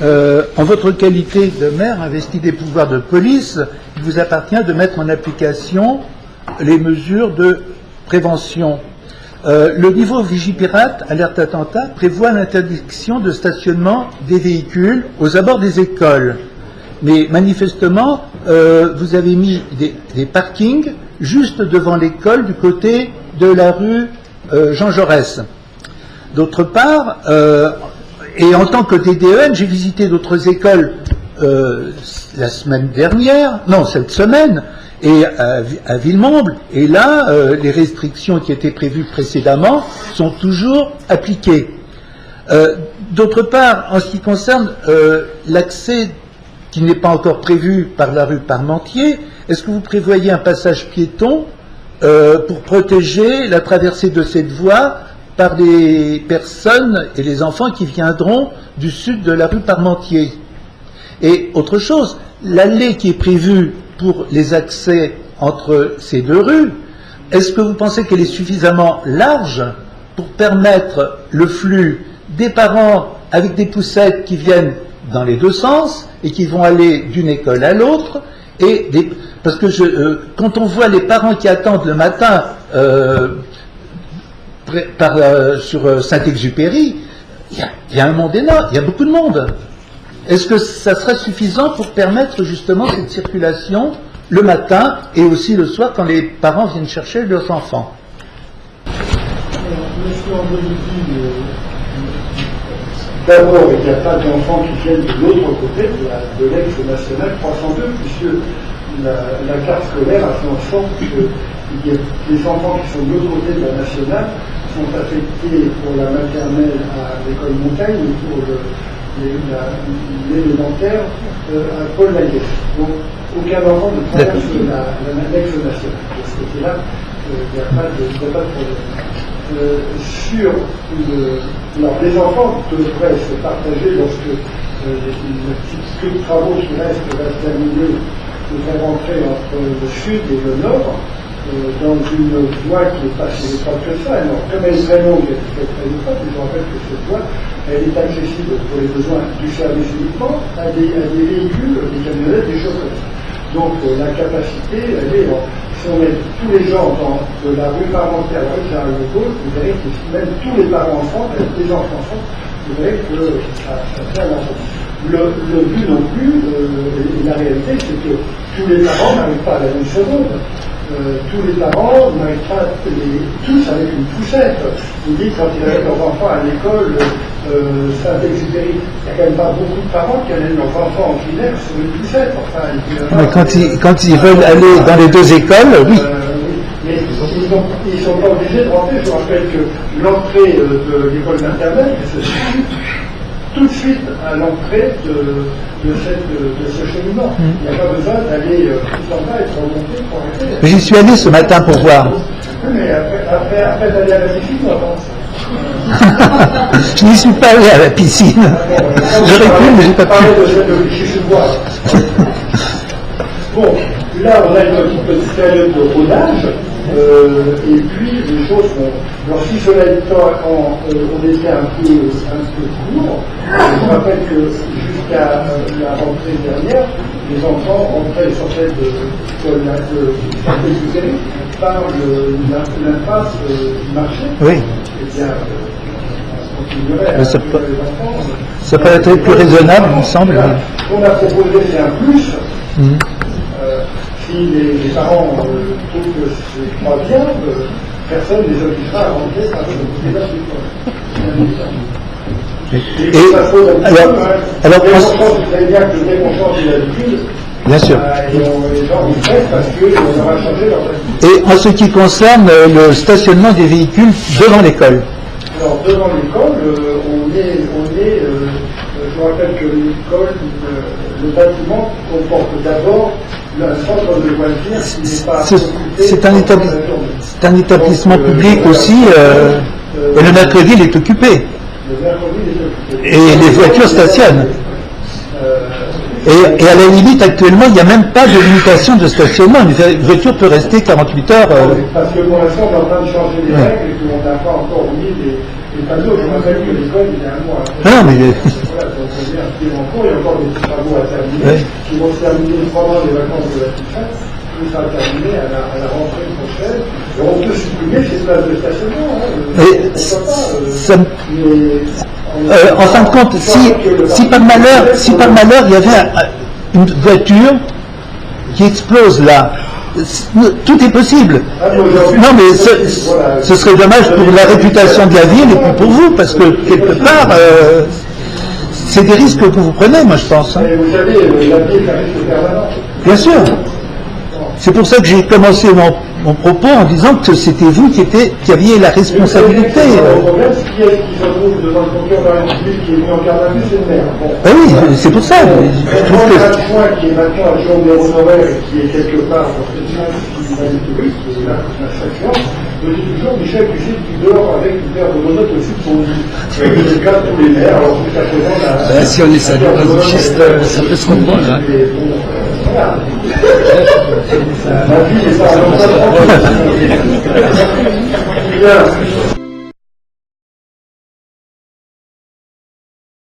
en votre qualité de maire investi des pouvoirs de police, il vous appartient de mettre en application les mesures de prévention. Le niveau Vigipirate, alerte attentat, prévoit l'interdiction de stationnement des véhicules aux abords des écoles. Mais manifestement, vous avez mis des parkings juste devant l'école du côté de la rue Jean Jaurès. D'autre part, et en tant que DDEN, j'ai visité d'autres écoles la semaine dernière, non, cette semaine, et à Villemomble, et là, les restrictions qui étaient prévues précédemment sont toujours appliquées. D'autre part, en ce qui concerne l'accès qui n'est pas encore prévu par la rue Parmentier, est-ce que vous prévoyez un passage piéton pour protéger la traversée de cette voie par les personnes et les enfants qui viendront du sud de la rue Parmentier? Et autre chose, l'allée qui est prévue pour les accès entre ces deux rues, est-ce que vous pensez qu'elle est suffisamment large pour permettre le flux des parents avec des poussettes qui viennent dans les deux sens et qui vont aller d'une école à l'autre, parce que quand on voit les parents qui attendent le matin sur Saint-Exupéry, il y a un monde énorme, il y a beaucoup de monde. Est-ce que ça serait suffisant pour permettre justement cette circulation le matin et aussi le soir quand les parents viennent chercher leurs enfants? Monsieur André, d'abord, il n'y a pas d'enfants qui viennent de l'autre côté de l'axe national 302, puisque la carte scolaire a fait en sorte que les enfants qui sont de l'autre côté de la nationale sont affectés pour la maternelle à l'école Montagne et pour l'élémentaire à Paul Laguerre. Donc, aucun enfant ne traverse l'axe national. De ce côté-là, il n'y a pas de problème. Alors, les enfants devraient se partager lorsque les petits travaux qui restent va se terminer, devraient rentrer entre le sud et le nord, dans une voie qui n'est pas si étroite que ça. Alors, comme elle est très longue et très étroite, je vous rappelle que cette voie, elle est accessible pour les besoins du service uniquement à des véhicules, des camionnettes, des choses comme ça. Donc, la capacité, elle est, si on met tous les gens de la rue Parmentier à la rue Charles-de-Gaulle, vous verrez que même tous les parents enfants, les enfants enfants, vous verrez que ça fait un enfant. Le but non plus, et la réalité, c'est que tous les parents n'arrivent pas à la même seconde. Tous les parents n'arrivent pas tous avec une poussette. Vous dites quand ils amènent leurs enfants à l'école Saint-Exupéry, il n'y a quand même pas beaucoup de parents qui amènent leurs enfants en primaire sur une poussette. Enfin, mais quand ils veulent aller dans les deux écoles, oui. Mais ils sont pas obligés de rentrer. Je vous rappelle que l'entrée de l'école maternelle se situe tout de suite à l'entrée de ce cheminement. Il n'y a pas besoin d'aller tout en bas et de remonter pour arrêter. J'y suis allé ce matin pour voir. Oui, mais après d'aller à la piscine, on avance. Je n'y suis pas allé à la piscine. J'aurais pu, mais j'ai pas pu. Bon, là, on a une petite période de rodage. Et puis les choses vont. Alors si cela étant, on était un peu court, je vous rappelle que jusqu'à la rentrée dernière, les enfants rentraient et sortaient de Saint-Exupéry par l'impasse du marché. Oui. Eh bien, on continuerait à ça les enfants. Ça peut être plus raisonnable, il me semble. Ce qu'on a proposé, c'est un plus. Si les parents trouvent que c'est pas bien, personne ne les obligera à rentrer par alors, vous savez bien que dès qu'on change d'habitude, bien sûr. Les gens y restent parce qu'on aura changé leur habitude. Et en ce qui concerne le stationnement des véhicules devant l'école. Alors, devant l'école, je vous rappelle que l'école, le bâtiment comporte d'abord un centre de loisirs qui n'est pas c'est un établissement public aussi, et le mercredi il est occupé. Et les voitures stationnent. Et à la limite, actuellement, il n'y a même pas de limitation de stationnement. Une voiture peut rester 48 heures. Parce que pour l'instant, on est en train de changer les règles et qu'on n'a pas encore mis les panneaux, je rappelle que l'école, il y a un mois. Non, mais... Voilà, donc on est un pied en cours, il y a encore des petits travaux à terminer, Oui. qui vont se terminer pendant les vacances de la Toussaint, qui sera terminé à la rentrée prochaine. Et on peut supprimer ces places de stationnement, hein, Mais pourquoi pas, ça me- en fin de compte, si par malheur il y avait une voiture qui explose là, tout est possible. Non, mais ce serait dommage pour la réputation de la ville et puis pour vous, parce que quelque part, c'est des risques que vous prenez, moi je pense. Hein. Et vous savez, la vie est un risque permanent. Bien sûr. C'est pour ça que j'ai commencé mon propos en disant que c'était vous qui aviez la responsabilité. Le problème, c'est qui est-ce qui se retrouve devant le procureur de la République qui est venu en garde à vue, c'est le maire. Bon. Ah oui, c'est pour ça. Je trouve que... Adjoint qui est maintenant adjoint au maire honoraire et qui est quelque part dans cette chose qui va des touristes, qui est là à chaque fois, je dis toujours, Michel, tu sais, tu dors avec une paire de monotes au-dessus de ton lit. C'est le cas de tous les maires, alors jusqu'à présent, Si on est sadomasochiste, ça peut se comprendre. Hein. Voilà. La vie est pas un endroit de Bien.